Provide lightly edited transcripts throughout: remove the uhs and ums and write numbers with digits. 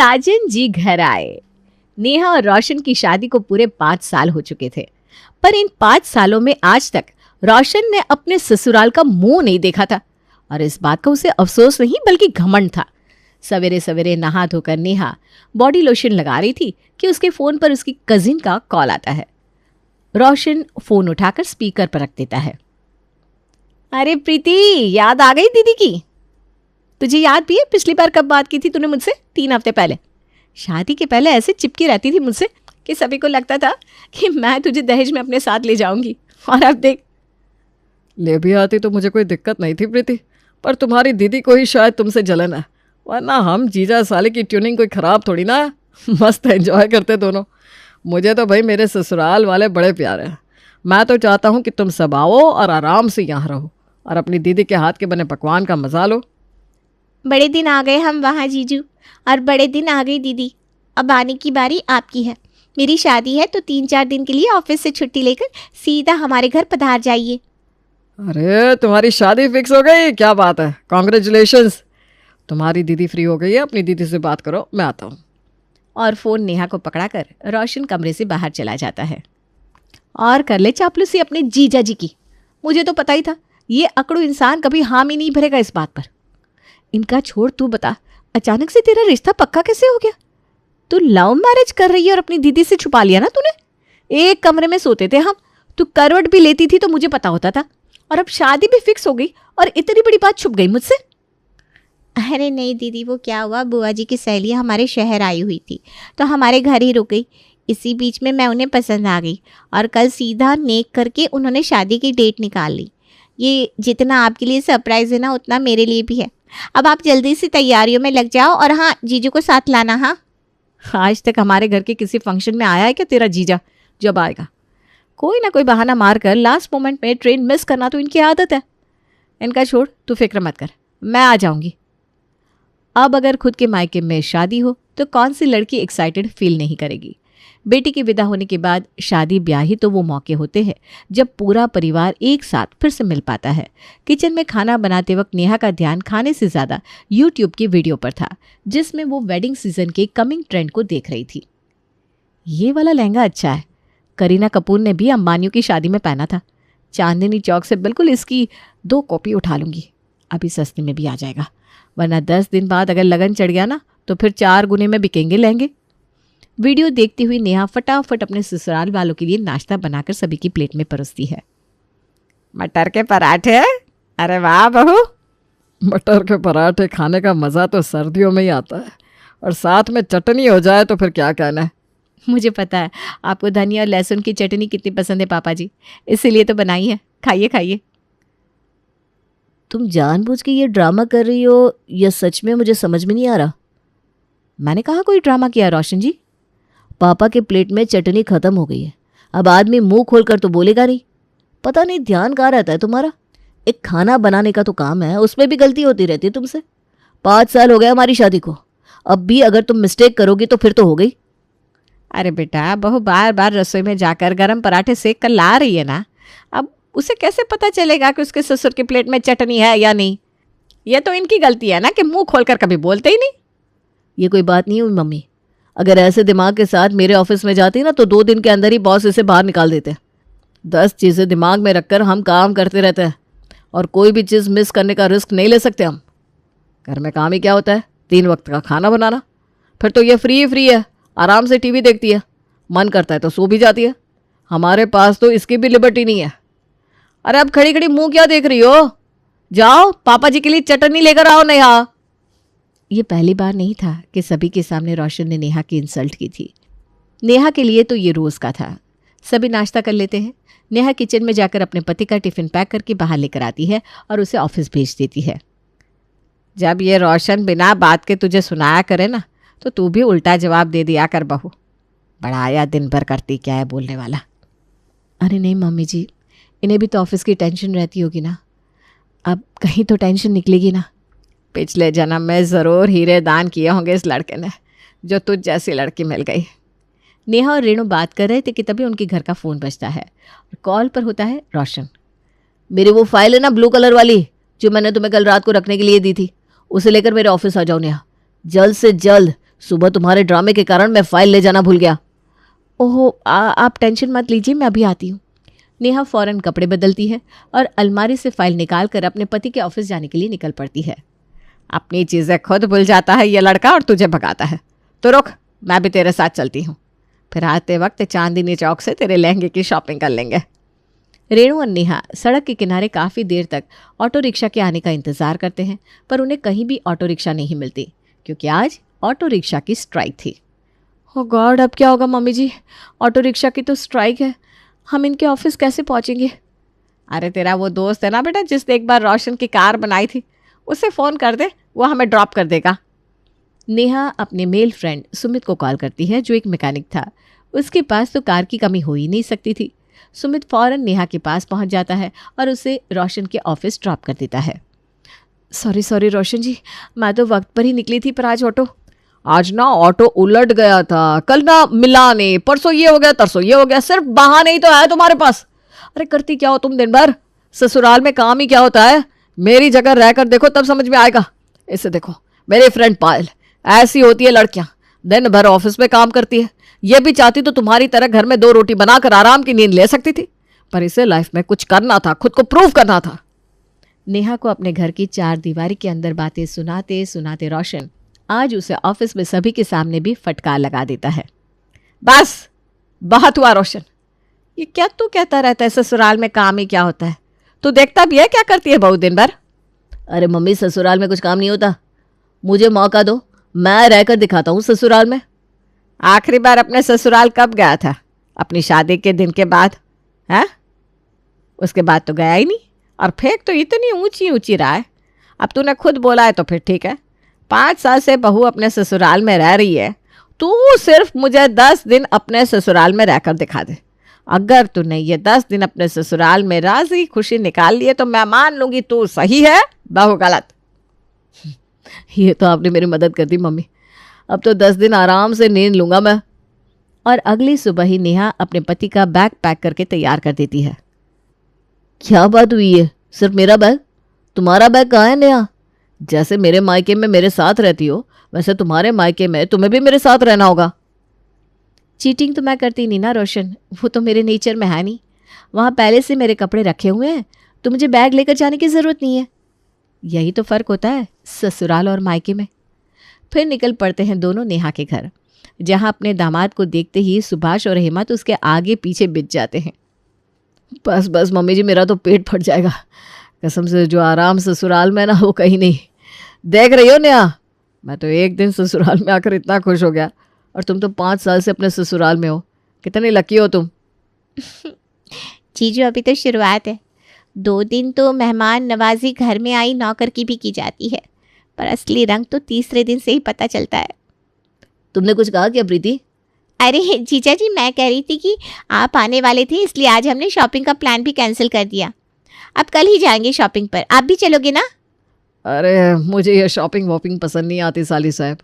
साजन जी घर आए। नेहा और रोशन की शादी को पूरे 5 साल हो चुके थे, पर इन 5 सालों में आज तक रोशन ने अपने ससुराल का मुंह नहीं देखा था। और इस बात का उसे अफसोस नहीं बल्कि घमंड था। सवेरे सवेरे नहा धोकर नेहा बॉडी लोशन लगा रही थी कि उसके फोन पर उसकी कजिन का कॉल आता है। रोशन फोन उठाकर स्पीकर पर रख देता है। अरे प्रीति, याद आ गई दीदी की? तुझे याद भी है पिछली बार कब बात की थी तूने मुझसे? 3 हफ्ते पहले। शादी के पहले ऐसे चिपकी रहती थी मुझसे कि सभी को लगता था कि मैं तुझे दहेज में अपने साथ ले जाऊंगी, और अब देख। ले भी आती तो मुझे कोई दिक्कत नहीं थी प्रीति, पर तुम्हारी दीदी को ही शायद तुमसे जलन है, वरना हम जीजा साले की ट्यूनिंग कोई ख़राब थोड़ी ना है। मस्त एंजॉय करते दोनों। मुझे तो भाई मेरे ससुराल वाले बड़े प्यारे हैं। मैं तो चाहता हूँ कि तुम सब आओ और आराम से यहाँ रहो और अपनी दीदी के हाथ के बने पकवान का मजा लो। बड़े दिन आ गए हम वहाँ जीजू, और बड़े दिन आ गई दीदी। अब आने की बारी आपकी है। मेरी शादी है तो 3-4 दिन के लिए ऑफिस से छुट्टी लेकर सीधा हमारे घर पधार जाइए। अरे तुम्हारी शादी फिक्स हो गई? क्या बात है, कॉन्ग्रेचुलेशंस। तुम्हारी दीदी फ्री हो गई है, अपनी दीदी से बात करो, मैं आता हूँ। और फोन नेहा को पकड़ाकर रोशन कमरे से बाहर चला जाता है। और कर ले चापलूसी अपने जीजा जी की। मुझे तो पता ही था ये अकड़ू इंसान कभी हामी नहीं भरेगा इस बात पर। इनका छोड़, तू बता, अचानक से तेरा रिश्ता पक्का कैसे हो गया? तू लव मैरिज कर रही है और अपनी दीदी से छुपा लिया ना तूने। एक कमरे में सोते थे हम, तू करवट भी लेती थी तो मुझे पता होता था, और अब शादी भी फिक्स हो गई और इतनी बड़ी बात छुप गई मुझसे। अरे नहीं दीदी, वो क्या हुआ, बुआ जी की सहेली हमारे शहर आई हुई थी तो हमारे घर ही रुक गई। इसी बीच में मैं उन्हें पसंद आ गई और कल सीधा नेक करके उन्होंने शादी की डेट निकाल ली। ये जितना आपके लिए सरप्राइज़ है ना, उतना मेरे लिए भी है। अब आप जल्दी से तैयारियों में लग जाओ, और हाँ, जीजू को साथ लाना। हाँ, आज तक हमारे घर के किसी फंक्शन में आया है क्या तेरा जीजा? जब आएगा कोई ना कोई बहाना मारकर लास्ट मोमेंट में ट्रेन मिस करना तो इनकी आदत है। इनका छोड़, तू फिक्र मत कर, मैं आ जाऊंगी। अब अगर खुद के मायके में शादी हो तो कौन सी लड़की एक्साइटेड फील नहीं करेगी। बेटी की विदा होने के बाद शादी ब्याह ही तो वो मौके होते हैं जब पूरा परिवार एक साथ फिर से मिल पाता है। किचन में खाना बनाते वक्त नेहा का ध्यान खाने से ज़्यादा यूट्यूब की वीडियो पर था, जिसमें वो वेडिंग सीजन के कमिंग ट्रेंड को देख रही थी। ये वाला लहंगा अच्छा है, करीना कपूर ने भी अंबानियों की शादी में पहना था। चांदनी चौक से बिल्कुल इसकी 2 कॉपी उठा लूंगी, अभी सस्ते में भी आ जाएगा, वरना 10 दिन बाद अगर लगन चढ़ गया ना तो फिर 4 गुने में बिकेंगे लहंगे। वीडियो देखती हुई नेहा फटाफट अपने ससुराल वालों के लिए नाश्ता बनाकर सभी की प्लेट में परोसती है। मटर के पराठे? अरे वाह बहू, मटर के पराठे खाने का मज़ा तो सर्दियों में ही आता है, और साथ में चटनी हो जाए तो फिर क्या कहना है। मुझे पता है आपको धनिया और लहसुन की चटनी कितनी पसंद है पापा जी, इसीलिए तो बनाई है। खाइए खाइए। तुम जानबूझ के ये ड्रामा कर रही हो या सच में? मुझे समझ में नहीं आ रहा। मैंने कहा कोई ड्रामा किया रोशन जी? पापा के प्लेट में चटनी खत्म हो गई है, अब आदमी मुंह खोलकर तो बोलेगा नहीं। पता नहीं ध्यान कहाँ रहता है तुम्हारा। एक खाना बनाने का तो काम है, उसमें भी गलती होती रहती है तुमसे। 5 साल हो गए हमारी शादी को, अब भी अगर तुम मिस्टेक करोगी तो फिर तो हो गई। अरे बेटा, बहू बार बार रसोई में जाकर गरम पराठे सेक कर ला रही है ना, अब उसे कैसे पता चलेगा कि उसके ससुर की प्लेट में चटनी है या नहीं? ये तो इनकी गलती है ना कि मुंह खोलकर कभी बोलते ही नहीं। ये कोई बात नहीं हुई मम्मी, अगर ऐसे दिमाग के साथ मेरे ऑफिस में जाती ना तो 2 दिन के अंदर ही बॉस इसे बाहर निकाल देते। 10 चीज़ें दिमाग में रखकर हम काम करते रहते हैं, और कोई भी चीज़ मिस करने का रिस्क नहीं ले सकते हम। घर में काम ही क्या होता है? 3 वक्त का खाना बनाना। फिर तो ये फ्री है, आराम से टीवी देखती है, मन करता है तो सो भी जाती है। हमारे पास तो इसकी भी लिबर्टी नहीं है। अरे अब खड़ी खड़ी मुंह क्या देख रही हो? जाओ पापा जी के लिए चटनी लेकर आओ नेहा। ये पहली बार नहीं था कि सभी के सामने रोशन ने नेहा की इंसल्ट की थी। नेहा के लिए तो ये रोज़ का था। सभी नाश्ता कर लेते हैं। नेहा किचन में जाकर अपने पति का टिफ़िन पैक करके बाहर लेकर आती है और उसे ऑफिस भेज देती है। जब ये रोशन बिना बात के तुझे सुनाया करे ना तो तू भी उल्टा जवाब दे दिया कर बहू। बड़ा आया दिन भर करती क्या है बोलने वाला। अरे नहीं मम्मी जी, इन्हें भी तो ऑफिस की टेंशन रहती होगी ना, अब कहीं तो टेंशन निकलेगी ना। पिछले जन्म में ज़रूर हीरे दान किए होंगे इस लड़के ने, जो तुझ जैसी लड़की मिल गई। नेहा और रेणु बात कर रहे थे कि तभी उनके घर का फ़ोन बजता है और कॉल पर होता है रोशन। मेरी वो फाइल है ना ब्लू कलर वाली, जो मैंने तुम्हें कल रात को रखने के लिए दी थी, उसे लेकर मेरे ऑफिस आ जाओ नेहा, जल्द से जल्द। सुबह तुम्हारे ड्रामे के कारण मैं फाइल ले जाना भूल गया। ओहो आप टेंशन मत लीजिए, मैं अभी आती हूँ। नेहा फौरन कपड़े बदलती है और अलमारी से फाइल निकाल कर अपने पति के ऑफिस जाने के लिए निकल पड़ती है। अपनी चीज़ें खुद भूल जाता है ये लड़का और तुझे भगाता है। तो रुक, मैं भी तेरे साथ चलती हूँ, फिर आते वक्त चांदनी चौक से तेरे लहंगे की शॉपिंग कर लेंगे। रेणु और नेहा सड़क के किनारे काफ़ी देर तक ऑटो रिक्शा के आने का इंतज़ार करते हैं, पर उन्हें कहीं भी ऑटो रिक्शा नहीं मिलती, क्योंकि आज ऑटो रिक्शा की स्ट्राइक थी। ओ गॉड, अब क्या होगा मम्मी जी? ऑटो रिक्शा की तो स्ट्राइक है, हम इनके ऑफिस कैसे पहुंचेंगे? अरे तेरा वो दोस्त है ना बेटा जिसने एक बार रोशन की कार बनाई थी, उसे फ़ोन कर दे, वो हमें ड्रॉप कर देगा। नेहा अपने मेल फ्रेंड सुमित को कॉल करती है, जो एक मैकेनिक था। उसके पास तो कार की कमी हो ही नहीं सकती थी। सुमित फ़ौरन नेहा के पास पहुंच जाता है और उसे रोशन के ऑफिस ड्रॉप कर देता है। सॉरी रोशन जी, मैं तो वक्त पर ही निकली थी, पर आज ना ऑटो उलट गया था, कल ना मिला नहीं, परसों ये हो गया, तरसों ये हो गया, सिर्फ बहाने ही तो है तुम्हारे पास। अरे करती क्या हो तुम दिन भर? ससुराल में काम ही क्या होता है? मेरी जगह रहकर देखो तब समझ में आएगा। इसे देखो, मेरी फ्रेंड पायल, ऐसी होती है लड़कियां, दिन भर ऑफिस में काम करती है। ये भी चाहती तो तुम्हारी तरह घर में 2 रोटी बनाकर आराम की नींद ले सकती थी, पर इसे लाइफ में कुछ करना था, खुद को प्रूव करना था। नेहा को अपने घर की 4 दीवारी के अंदर बातें सुनाते सुनाते रोशन आज उसे ऑफिस में सभी के सामने भी फटकार लगा देता है। बस बहुत हुआ रोशन, ये क्या तू कहता रहता है ससुराल में काम ही क्या होता है? तू देखता भी है क्या करती है बहू दिन भर? अरे मम्मी, ससुराल में कुछ काम नहीं होता, मुझे मौका दो, मैं रहकर दिखाता हूँ ससुराल में। आखिरी बार अपने ससुराल कब गया था? अपनी शादी के दिन के बाद? हैं? उसके बाद तो गया ही नहीं, और फेंक तो इतनी ऊंची ऊंची रहा है। अब तूने खुद बोला है तो फिर ठीक है, 5 साल से बहू अपने ससुराल में रह रही है, तू सिर्फ मुझे 10 दिन अपने ससुराल में रहकर दिखा दे। अगर तूने ये 10 दिन अपने ससुराल में राजी खुशी निकाल लिए तो मैं मान लूंगी तू सही है, बहू गलत। ये तो आपने मेरी मदद कर दी मम्मी, अब तो 10 दिन आराम से नींद लूंगा मैं। और अगली सुबह ही नेहा अपने पति का बैग पैक करके तैयार कर देती है। क्या बात हुई है? सिर्फ मेरा बैग? तुम्हारा बैग कहाँ है नेहा? जैसे मेरे मायके में मेरे साथ रहती हो, वैसे तुम्हारे मायके में तुम्हें भी मेरे साथ रहना होगा। चीटिंग तो मैं करती नहीं ना रोशन, वो तो मेरे नेचर में है नहीं। वहाँ पहले से मेरे कपड़े रखे हुए हैं, तो मुझे बैग लेकर जाने की ज़रूरत नहीं है। यही तो फ़र्क होता है ससुराल और मायके में। फिर निकल पड़ते हैं दोनों नेहा के घर, जहाँ अपने दामाद को देखते ही सुभाष और हेमंत उसके आगे पीछे बिछ जाते हैं। बस बस मम्मी जी, मेरा तो पेट फट जाएगा कसम से। जो आराम ससुराल में ना, वो कहीं नहीं। देख रही हो नेहा, मैं तो एक दिन ससुराल में आकर इतना खुश हो गया, और तुम तो 5 साल से अपने ससुराल में हो। कितनी लकी हो तुम। जीजू अभी तो शुरुआत है, 2 दिन तो मेहमान नवाजी घर में आई नौकर की भी की जाती है, पर असली रंग तो तीसरे दिन से ही पता चलता है। तुमने कुछ कहा क्या प्रीति? अरे जीजा जी, मैं कह रही थी कि आप आने वाले थे, इसलिए आज हमने शॉपिंग का प्लान भी कैंसिल कर दिया। अब कल ही जाएंगे शॉपिंग पर, आप भी चलोगे ना? अरे मुझे ये शॉपिंग वॉपिंग पसंद नहीं आती साली साहब,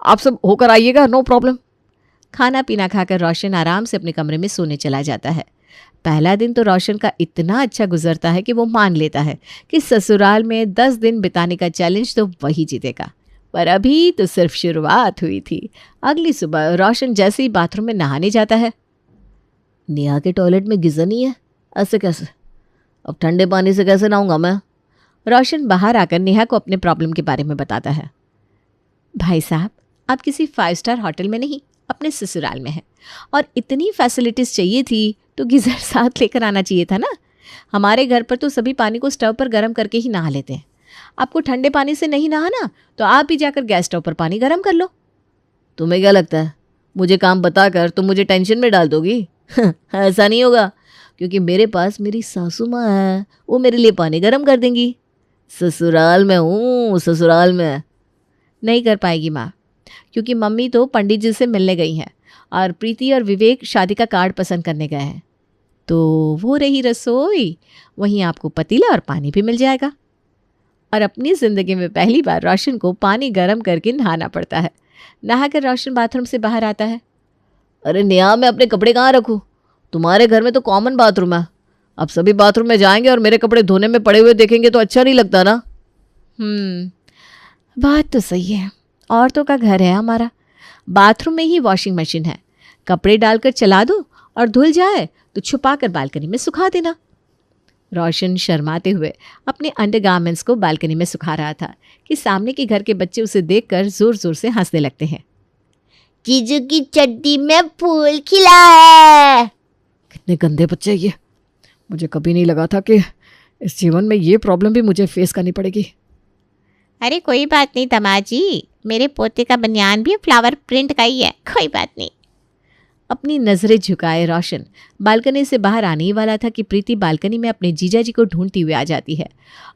आप सब होकर आइएगा, नो प्रॉब्लम। खाना पीना खाकर रोशन आराम से अपने कमरे में सोने चला जाता है। पहला दिन तो रोशन का इतना अच्छा गुजरता है कि वो मान लेता है कि ससुराल में 10 दिन बिताने का चैलेंज तो वही जीतेगा, पर अभी तो सिर्फ शुरुआत हुई थी। अगली सुबह रोशन जैसे ही बाथरूम में नहाने जाता है। नेहा के टॉयलेट में गीजर नहीं है, ऐसे कैसे? अब ठंडे पानी से कैसे नहाऊंगा मैं? रोशन बाहर आकर नेहा को अपने प्रॉब्लम के बारे में बताता है। भाई साहब, आप किसी 5 स्टार होटल में नहीं, अपने ससुराल में हैं, और इतनी फैसिलिटीज़ चाहिए थी तो गीज़र साथ लेकर आना चाहिए था ना। हमारे घर पर तो सभी पानी को स्टव पर गर्म करके ही नहा लेते हैं। आपको ठंडे पानी से नहीं नहाना तो आप ही जाकर गैस स्टव पर पानी गर्म कर लो। तुम्हें क्या लगता है मुझे काम बताकर तुम मुझे टेंशन में डाल दोगी? ऐसा नहीं होगा, क्योंकि मेरे पास मेरी सासू माँ है, वो मेरे लिए पानी गर्म कर देंगी। ससुराल में हूँ, ससुराल में। नहीं कर पाएगी माँ, क्योंकि मम्मी तो पंडित जी से मिलने गई हैं और प्रीति और विवेक शादी का कार्ड पसंद करने गए हैं। तो वो रही रसोई, वहीं आपको पतीला और पानी भी मिल जाएगा। और अपनी ज़िंदगी में पहली बार रोशन को पानी गर्म करके नहाना पड़ता है। नहाकर रोशन बाथरूम से बाहर आता है। अरे नेहा, मैं अपने कपड़े कहाँ रखूँ? तुम्हारे घर में तो कॉमन बाथरूम है। अब सभी बाथरूम में जाएंगे और मेरे कपड़े धोने में पड़े हुए देखेंगे तो अच्छा नहीं लगता ना। बात तो सही है, औरतों का घर है हमारा, बाथरूम में ही वॉशिंग मशीन है, कपड़े डालकर चला दो और धुल जाए तो छुपाकर बालकनी में सुखा देना। रोशन शर्माते हुए अपने अंडरगारमेंट्स को बालकनी में सुखा रहा था कि सामने के घर के बच्चे उसे देखकर जोर जोर से हंसने लगते हैं। जीजू की चड्डी में फूल खिला है। कितने गंदे बच्चे ये। मुझे कभी नहीं लगा था कि इस जीवन में ये प्रॉब्लम भी मुझे फेस करनी पड़ेगी। अरे कोई बात नहीं दामाद जी, मेरे पोते का बनियान भी फ्लावर प्रिंट का ही है, कोई बात नहीं। अपनी नजरें झुकाए रोशन बालकनी से बाहर आने ही वाला था कि प्रीति बालकनी में अपने जीजा जी को ढूंढती हुई आ जाती है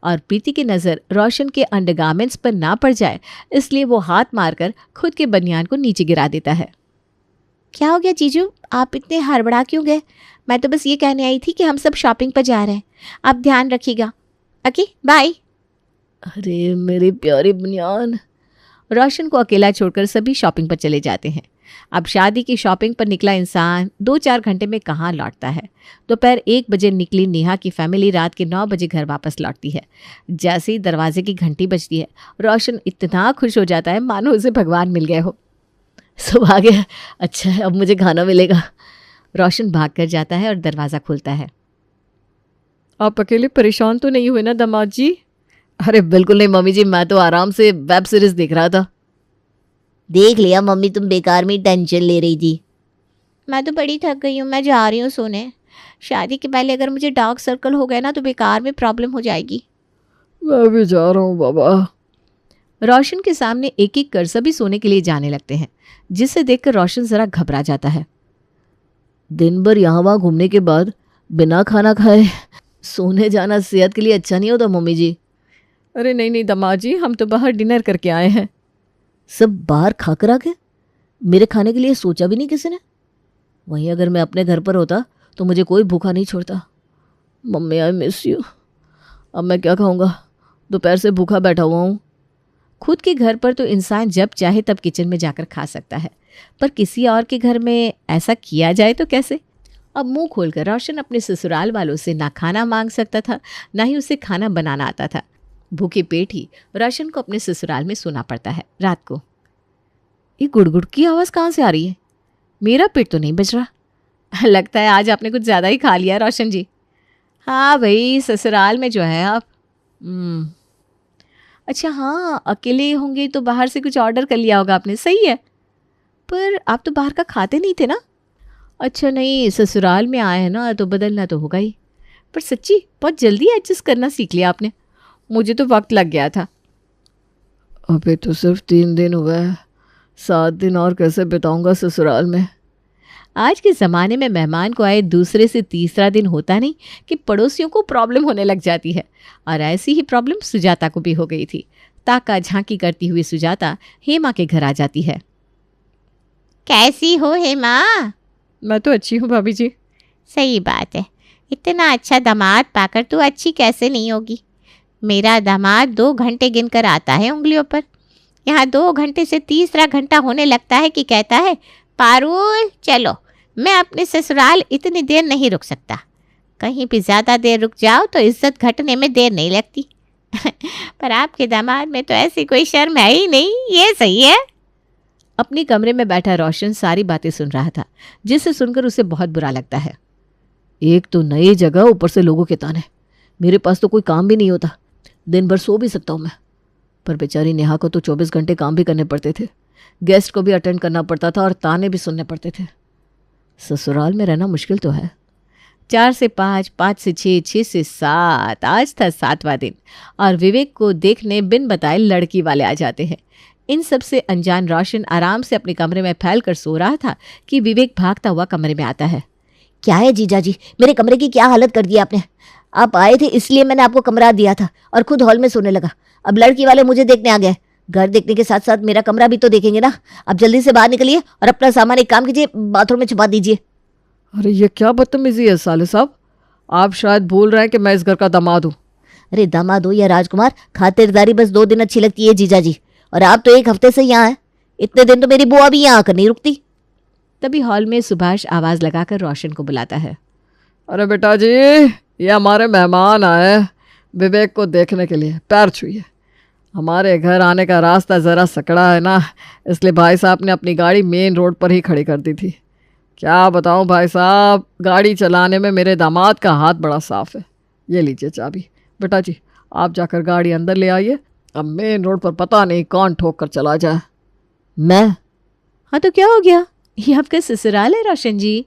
और प्रीति की नज़र रोशन के अंडरगारमेंट्स पर ना पड़ जाए इसलिए वो हाथ मारकर खुद के बनियान को नीचे गिरा देता है। क्या हो गया जीजू, आप इतने हड़बड़ा क्यों गए? मैं तो बस ये कहने आई थी कि हम सब शॉपिंग पर जा रहे हैं, आप ध्यान रखिएगा। Okay bye. अरे मेरी प्यारी बनियान। रोशन को अकेला छोड़कर सभी शॉपिंग पर चले जाते हैं। अब शादी की शॉपिंग पर निकला इंसान 2-4 घंटे में कहाँ लौटता है। दोपहर 1 बजे निकली नेहा की फैमिली रात के 9 बजे घर वापस लौटती है। जैसे ही दरवाजे की घंटी बजती है रोशन इतना खुश हो जाता है मानो उसे भगवान मिल गए हो। सब आ गया, अच्छा है अब मुझे खाना मिलेगा। रोशन भाग कर जाता है और दरवाज़ा खुलता है। आप अकेले परेशान तो नहीं हुए ना दामाद जी? अरे बिल्कुल नहीं मम्मी जी, मैं तो आराम से वेब सीरीज देख रहा था। देख लिया मम्मी, तुम बेकार में टेंशन ले रही थी। मैं तो बड़ी थक गई हूँ, मैं जा रही हूँ सोने। शादी के पहले अगर मुझे डार्क सर्कल हो गया ना तो बेकार में प्रॉब्लम हो जाएगी। मैं भी जा रहा हूँ बाबा। रोशन के सामने एक एक कर सभी सोने के लिए जाने लगते हैं, जिसे देखकर रोशन जरा घबरा जाता है। दिन भर यहाँ वहाँ घूमने के बाद बिना खाना खाए सोने जाना सेहत के लिए अच्छा नहीं होता मम्मी जी। अरे नहीं नहीं दामाद जी, हम तो बाहर डिनर करके आए हैं। सब बाहर खाकर आ गए, मेरे खाने के लिए सोचा भी नहीं किसी ने। वहीं अगर मैं अपने घर पर होता तो मुझे कोई भूखा नहीं छोड़ता। Mummy I miss you. अब मैं क्या खाऊंगा, दोपहर से भूखा बैठा हुआ हूँ। खुद के घर पर तो इंसान जब चाहे तब किचन में जाकर खा सकता है, पर किसी और के घर में ऐसा किया जाए तो कैसे। अब मुंह खोलकर रोशन अपने ससुराल वालों से ना खाना मांग सकता था, ना ही उसे खाना बनाना आता था। भूखे पेट ही रोशन को अपने ससुराल में सोना पड़ता है। रात को ये गुड़गुड़ की आवाज़ कहाँ से आ रही है? मेरा पेट तो नहीं बज रहा। लगता है आज आपने कुछ ज़्यादा ही खा लिया रोशन जी। हाँ भाई, ससुराल में जो है आप। अच्छा हाँ, अकेले होंगे तो बाहर से कुछ ऑर्डर कर लिया होगा आपने, सही है। पर आप तो बाहर का खाते नहीं थे ना? अच्छा नहीं, ससुराल में आए हैं ना तो बदलना तो होगा ही। पर सच्ची बहुत जल्दी एडजस्ट करना सीख लिया आपने, मुझे तो वक्त लग गया था। अबे तो सिर्फ 3 दिन हुआ है, 7 दिन और कैसे बिताऊंगा ससुराल में। आज के ज़माने में मेहमान को आए दूसरे से तीसरा दिन होता नहीं कि पड़ोसियों को प्रॉब्लम होने लग जाती है। और ऐसी ही प्रॉब्लम सुजाता को भी हो गई थी। ताका झांकी करती हुई सुजाता हेमा के घर आ जाती है। कैसी हो हेमा? मैं तो अच्छी हूँ भाभी जी। सही बात है, इतना अच्छा दामाद पाकर तू अच्छी कैसे नहीं होगी। मेरा दामाद 2 घंटे गिनकर आता है उंगलियों पर, यहाँ 2 घंटे से तीसरा घंटा होने लगता है कि कहता है पारुल चलो, मैं अपने ससुराल इतनी देर नहीं रुक सकता। कहीं भी ज़्यादा देर रुक जाओ तो इज्जत घटने में देर नहीं लगती। पर आपके दामाद में तो ऐसी कोई शर्म है ही नहीं, ये सही है। अपने कमरे में बैठा रोशन सारी बातें सुन रहा था, जिसे सुनकर उसे बहुत बुरा लगता है। एक तो नई जगह, ऊपर से लोगों के ताने। मेरे पास तो कोई काम भी नहीं होता, दिन भर सो भी सकता हूँ मैं। पर बेचारी नेहा को तो 24 घंटे काम भी करने पड़ते थे, गेस्ट को भी अटेंड करना पड़ता था और ताने भी सुनने पड़ते थे। ससुराल में रहना मुश्किल तो है। 4 से 5, 5 से 6, 6 से 7, आज था 7वां दिन और विवेक को देखने बिन बताए लड़की वाले आ जाते हैं। इन सब से अनजान रोशन आराम से अपने कमरे में फैल कर सो रहा था कि विवेक भागता हुआ कमरे में आता है। क्या है जीजा जी, मेरे कमरे की क्या हालत कर दी आपने? आप आए थे इसलिए मैंने आपको कमरा दिया था और खुद हॉल में सोने लगा। अब लड़की वाले मुझे देखने आ गए। घर देखने के साथ साथ मेरा कमरा भी तो देखेंगे ना। अब जल्दी से बाहर निकलिए और अपना सामान एक काम कीजिए, बाथरूम में छुपा दीजिए। अरे ये क्या बदतमीजी है साले साहब, आप शायद भूल रहे हैं कि मैं इस घर का दामाद हूँ। अरे दामाद हो या राजकुमार, खातिरदारी बस 2 दिन अच्छी लगती है जीजा जी, और आप तो 1 हफ्ते से यहाँ हैं। इतने दिन तो मेरी बुआ भी यहाँ आकर नहीं रुकती। तभी हॉल में सुभाष आवाज़ लगाकर रोशन को बुलाता है। अरे बेटा जी, ये हमारे मेहमान आए विवेक को देखने के लिए, पैर छूइए। हमारे घर आने का रास्ता ज़रा सकड़ा है ना, इसलिए भाई साहब ने अपनी गाड़ी मेन रोड पर ही खड़ी कर दी थी। क्या बताऊं भाई साहब, गाड़ी चलाने में मेरे दामाद का हाथ बड़ा साफ है। ये लीजिए चाबी। बेटा जी, आप जाकर गाड़ी अंदर ले आइए, अब मेन रोड पर पता नहीं कौन ठोक कर चला जाए। मैं? हाँ तो क्या हो गया, ये आपका ससुराल है रोशन जी।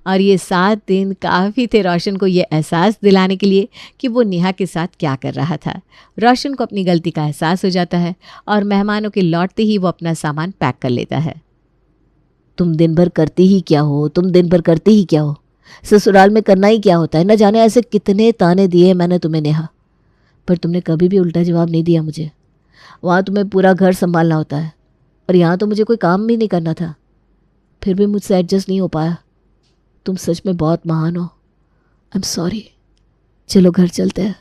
और ये 7 दिन काफ़ी थे रोशन को ये एहसास दिलाने के लिए कि वो नेहा के साथ क्या कर रहा था। रोशन को अपनी गलती का एहसास हो जाता है और मेहमानों के लौटते ही वो अपना सामान पैक कर लेता है। तुम दिन भर करती ही क्या हो, तुम दिन भर करती ही क्या हो? ससुराल में करना ही क्या होता है? न जाने ऐसे कितने ताने दिए मैंने तुम्हें नेहा, पर तुमने कभी भी उल्टा जवाब नहीं दिया मुझे। वहाँ तुम्हें पूरा घर संभालना होता है और यहाँ तो मुझे कोई काम भी नहीं करना था, फिर भी मुझसे एडजस्ट नहीं हो पाया। तुम सच में बहुत महान हो। I am sorry. चलो घर चलते हैं।